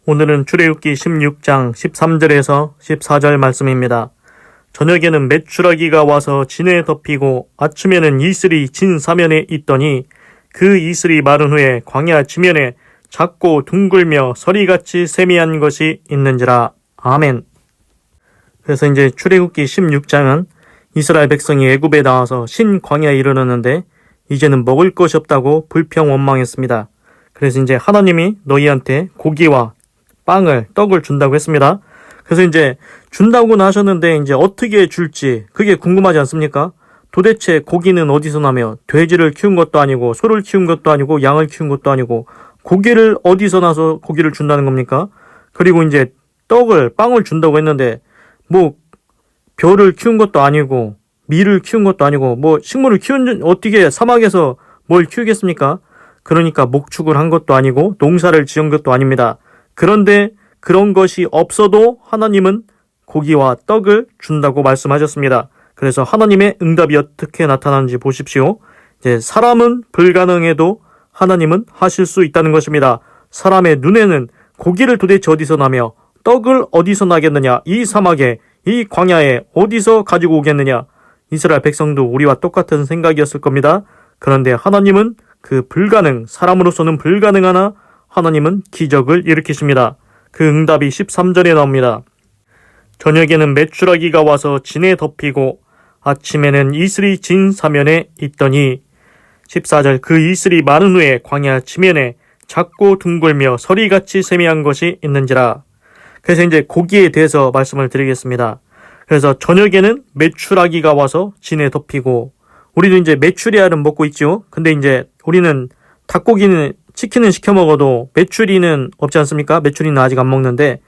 오늘은 출애굽기 16장 13절에서 14절 말씀입니다. 저녁에는 메추라기가 와서 진에 덮이고 아침에는 이슬이 진 사면에 있더니 그 이슬이 마른 후에 광야 지면에 작고 둥글며 서리같이 세미한 것이 있는지라. 아멘. 그래서 이제 출애굽기 16장은 이스라엘 백성이 애굽에 나와서 신광야에 이르렀는데 이제는 먹을 것이 없다고 불평원망했습니다. 그래서 이제 하나님이 너희한테 고기와 떡을 준다고 했습니다. 그래서 이제 준다고는 하셨는데 이제 어떻게 줄지 그게 궁금하지 않습니까? 도대체 고기는 어디서 나며 돼지를 키운 것도 아니고 소를 키운 것도 아니고 양을 키운 것도 아니고 고기를 어디서 나서 고기를 준다는 겁니까? 그리고 이제 빵을 준다고 했는데 뭐 벼를 키운 것도 아니고 밀을 키운 것도 아니고 뭐 식물을 어떻게 사막에서 뭘 키우겠습니까? 그러니까 목축을 한 것도 아니고 농사를 지은 것도 아닙니다. 그런데 그런 것이 없어도 하나님은 고기와 떡을 준다고 말씀하셨습니다. 그래서 하나님의 응답이 어떻게 나타나는지 보십시오. 이제 사람은 불가능해도 하나님은 하실 수 있다는 것입니다. 사람의 눈에는 고기를 도대체 어디서 나며 떡을 어디서 나겠느냐? 이 사막에, 이 광야에 어디서 가지고 오겠느냐? 이스라엘 백성도 우리와 똑같은 생각이었을 겁니다. 그런데 하나님은 사람으로서는 불가능하나 하나님은 기적을 일으키십니다. 그 응답이 13절에 나옵니다. 저녁에는 메추라기가 와서 진에 덮이고 아침에는 이슬이 진 사면에 있더니 14절 그 이슬이 마른 후에 광야 지면에 작고 둥글며 서리같이 세미한 것이 있는지라. 그래서 이제 고기에 대해서 말씀을 드리겠습니다. 그래서 저녁에는 메추라기가 와서 진에 덮이고 우리도 이제 메추리알은 먹고 있죠. 근데 이제 우리는 치킨은 시켜 먹어도 메추리는 없지 않습니까? 메추리는 아직 안 먹는데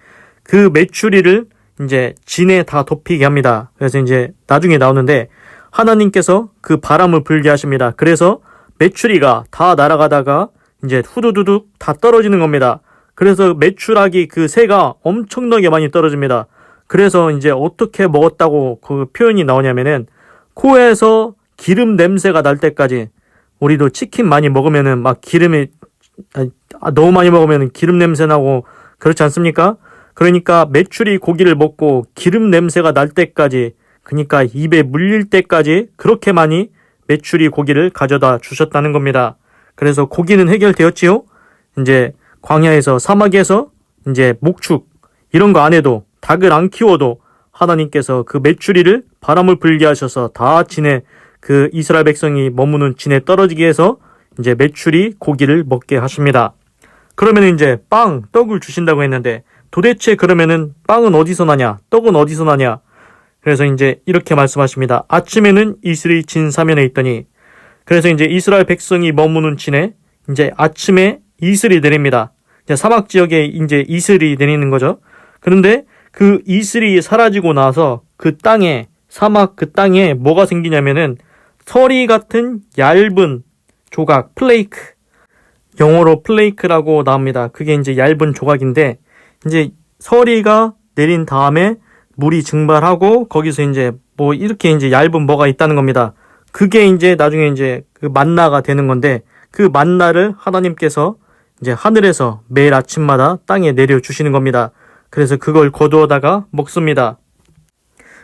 그 메추리를 이제 진에 다 덮이게 합니다. 그래서 이제 나중에 나오는데 하나님께서 그 바람을 불게 하십니다. 그래서 메추리가 다 날아가다가 이제 후두두둑 다 떨어지는 겁니다. 그래서 메추라기 그 새가 엄청나게 많이 떨어집니다. 그래서 이제 어떻게 먹었다고 그 표현이 나오냐면은 코에서 기름 냄새가 날 때까지 우리도 치킨 많이 먹으면은 막 너무 많이 먹으면 기름 냄새 나고 그렇지 않습니까? 그러니까 메추리 고기를 먹고 기름 냄새가 날 때까지 그러니까 입에 물릴 때까지 그렇게 많이 메추리 고기를 가져다 주셨다는 겁니다. 그래서 고기는 해결되었지요? 이제 광야에서 사막에서 이제 목축 이런 거 안 해도 닭을 안 키워도 하나님께서 그 메추리를 바람을 불게 하셔서 다 진에 그 이스라엘 백성이 머무는 진에 떨어지게 해서 이제 메추리 고기를 먹게 하십니다. 그러면 이제 떡을 주신다고 했는데 도대체 그러면은 빵은 어디서 나냐? 떡은 어디서 나냐? 그래서 이제 이렇게 말씀하십니다. 아침에는 이슬이 진 사면에 있더니 그래서 이제 이스라엘 백성이 머무는 진에 이제 아침에 이슬이 내립니다. 이제 사막 지역에 이제 이슬이 내리는 거죠. 그런데 그 이슬이 사라지고 나서 사막 그 땅에 뭐가 생기냐면은 서리 같은 얇은 조각, 플레이크. 영어로 플레이크라고 나옵니다. 그게 이제 얇은 조각인데, 이제 서리가 내린 다음에 물이 증발하고, 거기서 이제 이렇게 이제 얇은 뭐가 있다는 겁니다. 그게 이제 나중에 이제 그 만나가 되는 건데, 그 만나를 하나님께서 이제 하늘에서 매일 아침마다 땅에 내려주시는 겁니다. 그래서 그걸 거두어다가 먹습니다.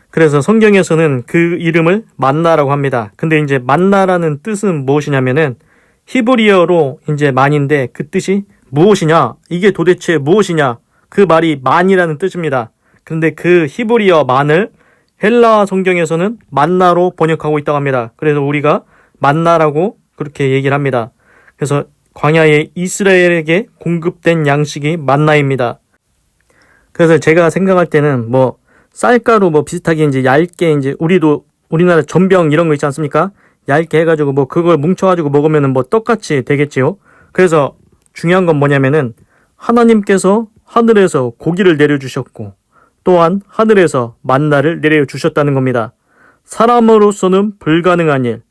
그래서 성경에서는 그 이름을 만나라고 합니다. 근데 이제 만나라는 뜻은 무엇이냐면은 히브리어로 이제 만인데 그 뜻이 무엇이냐? 이게 도대체 무엇이냐? 그 말이 만이라는 뜻입니다. 근데 그 히브리어 만을 헬라 성경에서는 만나로 번역하고 있다고 합니다. 그래서 우리가 만나라고 그렇게 얘기를 합니다. 그래서 광야에 이스라엘에게 공급된 양식이 만나입니다. 그래서 제가 생각할 때는 쌀가루 비슷하게 이제 얇게 이제 우리나라 전병 이런 거 있지 않습니까? 얇게 해가지고 그걸 뭉쳐가지고 먹으면은 떡같이 되겠지요. 그래서 중요한 건 뭐냐면은 하나님께서 하늘에서 고기를 내려주셨고 또한 하늘에서 만나를 내려주셨다는 겁니다. 사람으로서는 불가능한 일.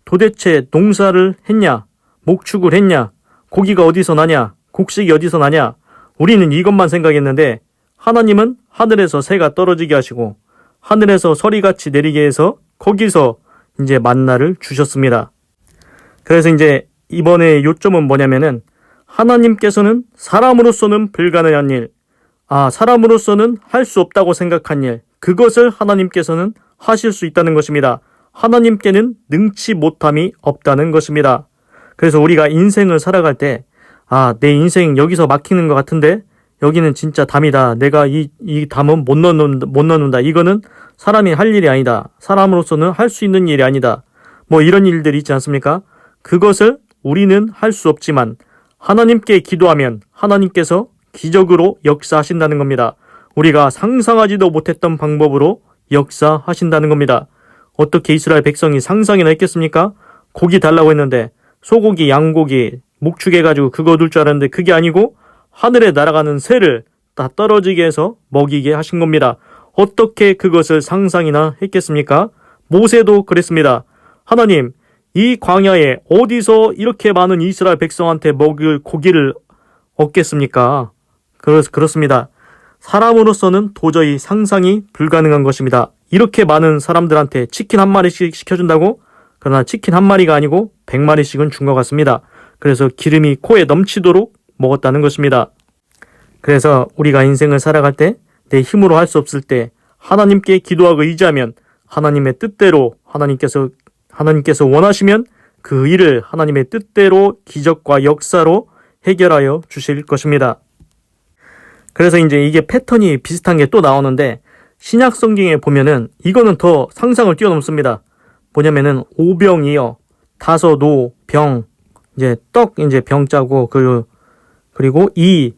도대체 농사를 했냐? 목축을 했냐? 고기가 어디서 나냐? 곡식이 어디서 나냐? 우리는 이것만 생각했는데 하나님은 하늘에서 새가 떨어지게 하시고 하늘에서 서리같이 내리게 해서 거기서 이제 만나를 주셨습니다. 그래서 이제 이번에 요점은 뭐냐면은 하나님께서는 사람으로서는 불가능한 일, 사람으로서는 할 수 없다고 생각한 일, 그것을 하나님께서는 하실 수 있다는 것입니다. 하나님께는 능치 못함이 없다는 것입니다. 그래서 우리가 인생을 살아갈 때, 내 인생 여기서 막히는 것 같은데 여기는 진짜 담이다. 내가 이 담은 못 넣는다. 이거는 사람이 할 일이 아니다. 사람으로서는 할 수 있는 일이 아니다. 뭐 이런 일들이 있지 않습니까? 그것을 우리는 할 수 없지만 하나님께 기도하면 하나님께서 기적으로 역사하신다는 겁니다. 우리가 상상하지도 못했던 방법으로 역사하신다는 겁니다. 어떻게 이스라엘 백성이 상상이나 했겠습니까? 고기 달라고 했는데 소고기, 양고기, 목축해가지고 그거 둘 줄 알았는데 그게 아니고 하늘에 날아가는 새를 다 떨어지게 해서 먹이게 하신 겁니다. 어떻게 그것을 상상이나 했겠습니까? 모세도 그랬습니다. 하나님, 이 광야에 어디서 이렇게 많은 이스라엘 백성한테 먹을 고기를 얻겠습니까? 그렇습니다. 사람으로서는 도저히 상상이 불가능한 것입니다. 이렇게 많은 사람들한테 치킨 한 마리씩 시켜준다고? 그러나 치킨 한 마리가 아니고 100마리씩은 준 것 같습니다. 그래서 기름이 코에 넘치도록 먹었다는 것입니다. 그래서 우리가 인생을 살아갈 때 내 힘으로 할 수 없을 때 하나님께 기도하고 의지하면 하나님의 뜻대로 하나님께서 원하시면 그 일을 하나님의 뜻대로 기적과 역사로 해결하여 주실 것입니다. 그래서 이제 이게 패턴이 비슷한 게 또 나오는데 신약 성경에 보면은 이거는 더 상상을 뛰어넘습니다. 뭐냐면은 오병이어, 다섯오, 병, 이제 떡 이제 병자고 그리고 이,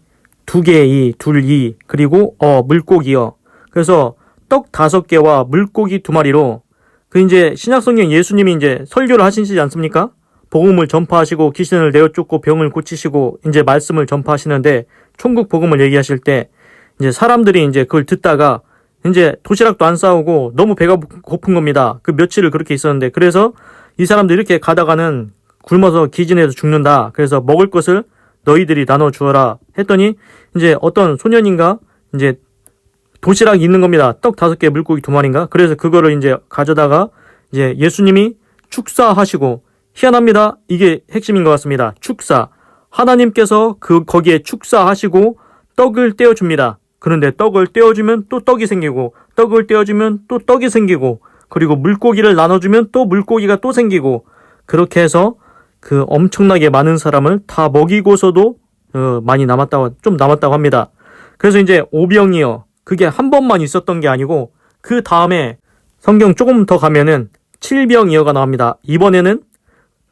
두 개 이, 둘 이, 그리고 물고기여. 그래서 떡 5개와 물고기 2마리로 그 이제 신약 성경 예수님이 이제 설교를 하시지 않습니까? 복음을 전파하시고 귀신을 내어쫓고 병을 고치시고 이제 말씀을 전파하시는데 천국 복음을 얘기하실 때 이제 사람들이 이제 그걸 듣다가 이제 도시락도 안 싸우고 너무 배가 고픈 겁니다. 그 며칠을 그렇게 있었는데 그래서 이 사람들 이렇게 가다가는 굶어서 기진해서 죽는다. 그래서 먹을 것을 너희들이 나눠 주어라 했더니 이제 어떤 소년인가 이제 도시락이 있는 겁니다. 떡 5개, 물고기 2마리인가? 그래서 그거를 이제 가져다가 이제 예수님이 축사하시고 희한합니다. 이게 핵심인 것 같습니다. 축사. 하나님께서 거기에 축사하시고 떡을 떼어줍니다. 그런데 떡을 떼어주면 또 떡이 생기고 떡을 떼어주면 또 떡이 생기고 그리고 물고기를 나눠주면 또 물고기가 또 생기고 그렇게 해서 그 엄청나게 많은 사람을 다 먹이고서도 좀 남았다고 합니다. 그래서 이제 오병이어 그게 한 번만 있었던 게 아니고 그 다음에 성경 조금 더 가면은 7병이어가 나옵니다. 이번에는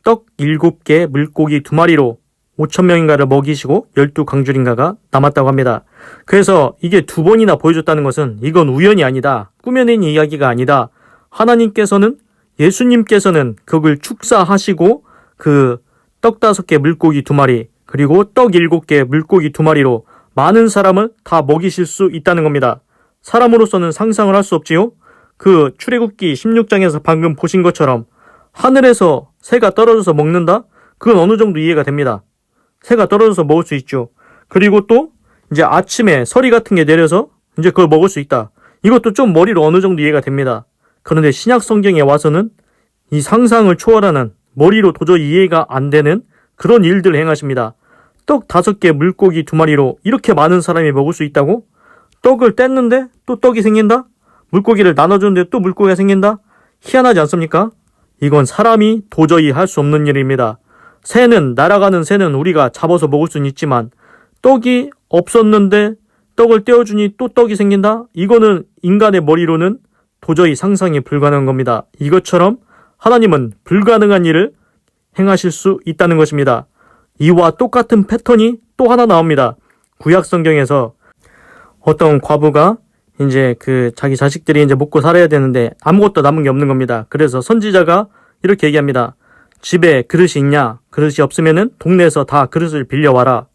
떡 7개, 물고기 2마리로 5,000명인가를 먹이시고 12광줄인가가 남았다고 합니다. 그래서 이게 2번이나 보여줬다는 것은 이건 우연이 아니다. 꾸며낸 이야기가 아니다. 예수님께서는 그걸 축사하시고 그 떡 5개, 물고기 2마리 그리고 떡 7개, 물고기 2마리로 많은 사람을 다 먹이실 수 있다는 겁니다. 사람으로서는 상상을 할 수 없지요. 그 출애굽기 16장에서 방금 보신 것처럼 하늘에서 새가 떨어져서 먹는다? 그건 어느 정도 이해가 됩니다. 새가 떨어져서 먹을 수 있죠. 그리고 또 이제 아침에 서리 같은 게 내려서 이제 그걸 먹을 수 있다. 이것도 좀 머리로 어느 정도 이해가 됩니다. 그런데 신약 성경에 와서는 이 상상을 초월하는 머리로 도저히 이해가 안 되는 그런 일들을 행하십니다. 떡 5개, 물고기 2마리로 이렇게 많은 사람이 먹을 수 있다고? 떡을 뗐는데 또 떡이 생긴다? 물고기를 나눠주는데 또 물고기가 생긴다? 희한하지 않습니까? 이건 사람이 도저히 할 수 없는 일입니다. 날아가는 새는 우리가 잡아서 먹을 수는 있지만 떡이 없었는데 떡을 떼어주니 또 떡이 생긴다? 이거는 인간의 머리로는 도저히 상상이 불가능한 겁니다. 이것처럼 하나님은 불가능한 일을 행하실 수 있다는 것입니다. 이와 똑같은 패턴이 또 하나 나옵니다. 구약 성경에서 어떤 과부가 이제 자기 자식들이 이제 먹고 살아야 되는데 아무것도 남은 게 없는 겁니다. 그래서 선지자가 이렇게 얘기합니다. 집에 그릇이 있냐? 그릇이 없으면은 동네에서 다 그릇을 빌려와라.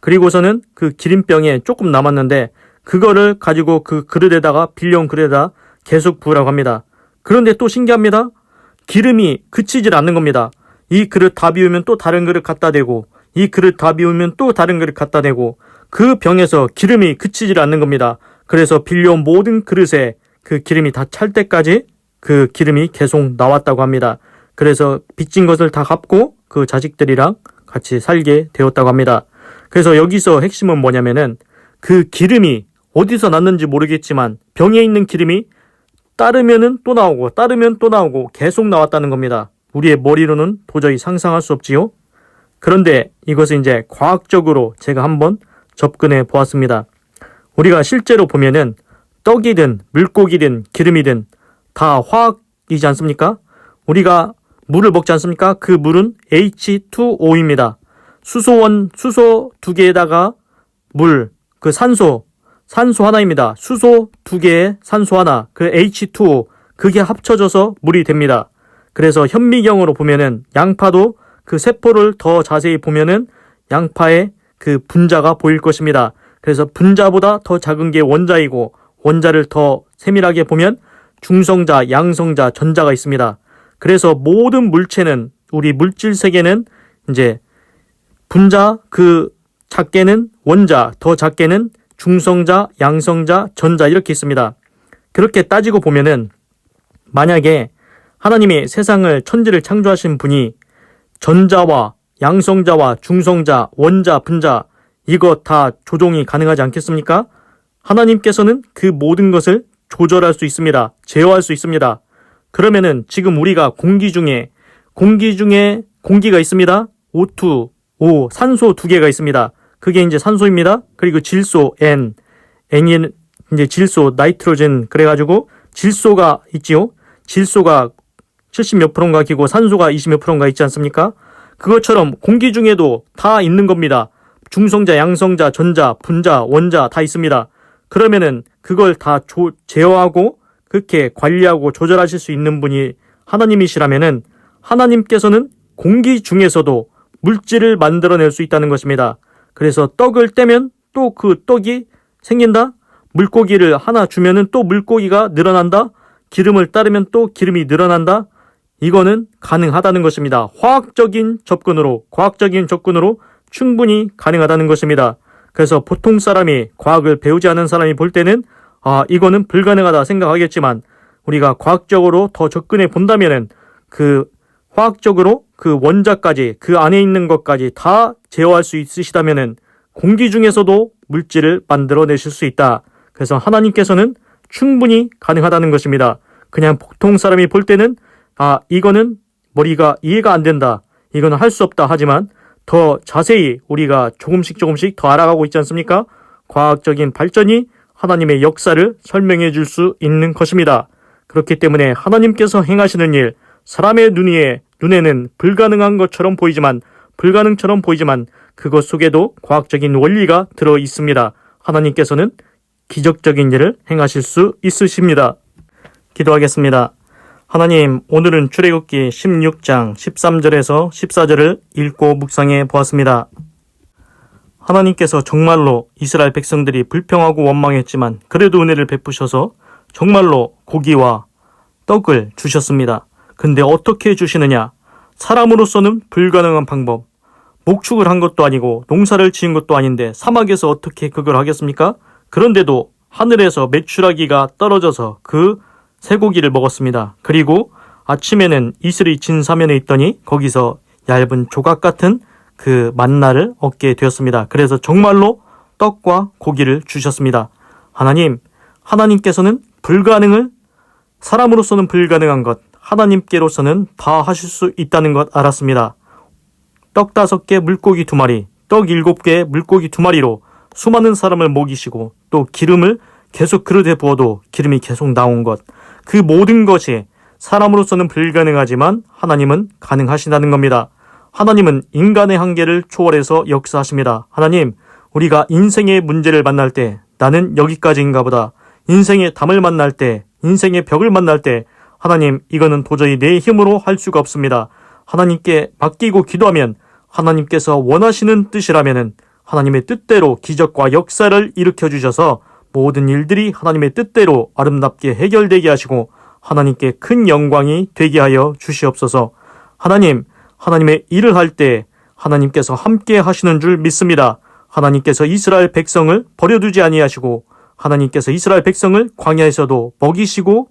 그리고서는 그 기름병에 조금 남았는데 그거를 가지고 그 그릇에다가 빌려온 그릇에다 계속 부으라고 합니다. 그런데 또 신기합니다. 기름이 그치질 않는 겁니다. 이 그릇 다 비우면 또 다른 그릇 갖다 대고 이 그릇 다 비우면 또 다른 그릇 갖다 대고 그 병에서 기름이 그치질 않는 겁니다. 그래서 빌려온 모든 그릇에 그 기름이 다 찰 때까지 그 기름이 계속 나왔다고 합니다. 그래서 빚진 것을 다 갚고 그 자식들이랑 같이 살게 되었다고 합니다. 그래서 여기서 핵심은 뭐냐면은 그 기름이 어디서 났는지 모르겠지만 병에 있는 기름이 따르면은 또 나오고 따르면 또 나오고 계속 나왔다는 겁니다. 우리의 머리로는 도저히 상상할 수 없지요. 그런데 이것을 이제 과학적으로 제가 한번 접근해 보았습니다. 우리가 실제로 보면은 떡이든 물고기든 기름이든 다 화학이지 않습니까? 우리가 물을 먹지 않습니까? 그 물은 H2O입니다. 수소 두 개에다가 물, 그 산소 하나입니다. 수소 두 개에 산소 하나, 그 H2O, 그게 합쳐져서 물이 됩니다. 그래서 현미경으로 보면은 양파도 그 세포를 더 자세히 보면은 양파의 그 분자가 보일 것입니다. 그래서 분자보다 더 작은 게 원자이고 원자를 더 세밀하게 보면 중성자, 양성자, 전자가 있습니다. 그래서 모든 물체는 우리 물질 세계는 이제 분자, 그 작게는 원자, 더 작게는 중성자, 양성자, 전자 이렇게 있습니다. 그렇게 따지고 보면은 만약에 하나님이 세상을 천지를 창조하신 분이 전자와 양성자와 중성자, 원자, 분자 이거 다 조종이 가능하지 않겠습니까? 하나님께서는 그 모든 것을 조절할 수 있습니다. 제어할 수 있습니다. 그러면은 지금 우리가 공기 중에 공기가 있습니다. O2, 산소 두 개가 있습니다. 그게 이제 산소입니다. 그리고 질소, N이 이제 질소, 나이트로젠, 그래가지고 질소가 있지요. 질소가 70몇 프로인가 기고 산소가 20몇 프로인가 있지 않습니까? 그것처럼 공기 중에도 다 있는 겁니다. 중성자, 양성자, 전자, 분자, 원자 다 있습니다. 그러면은 그걸 다 제어하고 그렇게 관리하고 조절하실 수 있는 분이 하나님이시라면은 하나님께서는 공기 중에서도 물질을 만들어낼 수 있다는 것입니다. 그래서 떡을 떼면 또 그 떡이 생긴다? 물고기를 하나 주면은 또 물고기가 늘어난다? 기름을 따르면 또 기름이 늘어난다? 이거는 가능하다는 것입니다. 과학적인 접근으로 충분히 가능하다는 것입니다. 그래서 보통 사람이 과학을 배우지 않은 사람이 볼 때는 이거는 불가능하다 생각하겠지만 우리가 과학적으로 더 접근해 본다면은 그 화학적으로 그 원자까지 그 안에 있는 것까지 다 제어할 수 있으시다면은 공기 중에서도 물질을 만들어내실 수 있다. 그래서 하나님께서는 충분히 가능하다는 것입니다. 그냥 보통 사람이 볼 때는 이거는 머리가 이해가 안 된다. 이거는 할 수 없다 하지만 더 자세히 우리가 조금씩 더 알아가고 있지 않습니까? 과학적인 발전이 하나님의 역사를 설명해 줄 수 있는 것입니다. 그렇기 때문에 하나님께서 행하시는 일, 사람의 눈에는 불가능처럼 보이지만 그것 속에도 과학적인 원리가 들어 있습니다. 하나님께서는 기적적인 일을 행하실 수 있으십니다. 기도하겠습니다. 하나님, 오늘은 출애굽기 16장 13절에서 14절을 읽고 묵상해 보았습니다. 하나님께서 정말로 이스라엘 백성들이 불평하고 원망했지만 그래도 은혜를 베푸셔서 정말로 고기와 떡을 주셨습니다. 근데 어떻게 주시느냐? 사람으로서는 불가능한 방법. 목축을 한 것도 아니고 농사를 지은 것도 아닌데 사막에서 어떻게 그걸 하겠습니까? 그런데도 하늘에서 메추라기가 떨어져서 그 쇠고기를 먹었습니다. 그리고 아침에는 이슬이 진 사면에 있더니 거기서 얇은 조각 같은 그 만나를 얻게 되었습니다. 그래서 정말로 떡과 고기를 주셨습니다. 하나님께서는 불가능을 사람으로서는 불가능한 것, 하나님께로서는 다 하실 수 있다는 것 알았습니다. 떡 5개, 물고기 2마리, 떡 7개, 물고기 2마리로 수많은 사람을 먹이시고 또 기름을 계속 그릇에 부어도 기름이 계속 나온 것, 그 모든 것이 사람으로서는 불가능하지만 하나님은 가능하시다는 겁니다. 하나님은 인간의 한계를 초월해서 역사하십니다. 하나님, 우리가 인생의 문제를 만날 때 나는 여기까지인가 보다, 인생의 담을 만날 때, 인생의 벽을 만날 때 하나님, 이거는 도저히 내 힘으로 할 수가 없습니다. 하나님께 맡기고 기도하면 하나님께서 원하시는 뜻이라면은 하나님의 뜻대로 기적과 역사를 일으켜 주셔서 모든 일들이 하나님의 뜻대로 아름답게 해결되게 하시고 하나님께 큰 영광이 되게 하여 주시옵소서. 하나님의 일을 할 때 하나님께서 함께 하시는 줄 믿습니다. 하나님께서 이스라엘 백성을 버려두지 아니하시고 하나님께서 이스라엘 백성을 광야에서도 먹이시고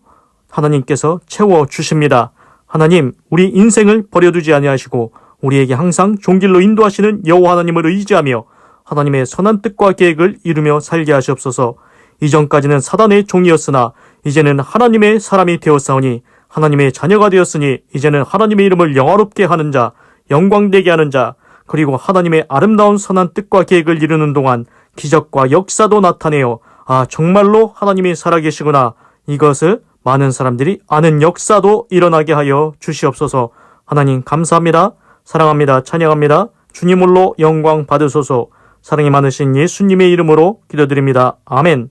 하나님께서 채워주십니다. 하나님, 우리 인생을 버려두지 아니하시고 우리에게 항상 종길로 인도하시는 여호와 하나님을 의지하며 하나님의 선한 뜻과 계획을 이루며 살게 하시옵소서. 이전까지는 사단의 종이었으나 이제는 하나님의 사람이 되었사오니 하나님의 자녀가 되었으니 이제는 하나님의 이름을 영화롭게 하는 자, 영광되게 하는 자, 그리고 하나님의 아름다운 선한 뜻과 계획을 이루는 동안 기적과 역사도 나타내어 정말로 하나님이 살아계시구나, 이것을 많은 사람들이 아는 역사도 일어나게 하여 주시옵소서. 하나님 감사합니다. 사랑합니다. 찬양합니다. 주님 홀로 영광 받으소서. 사랑이 많으신 예수님의 이름으로 기도드립니다. 아멘.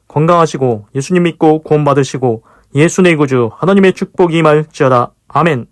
건강하시고 예수님 믿고 구원 받으시고 예수의 구주 하나님의 축복이 임할지어다. 아멘.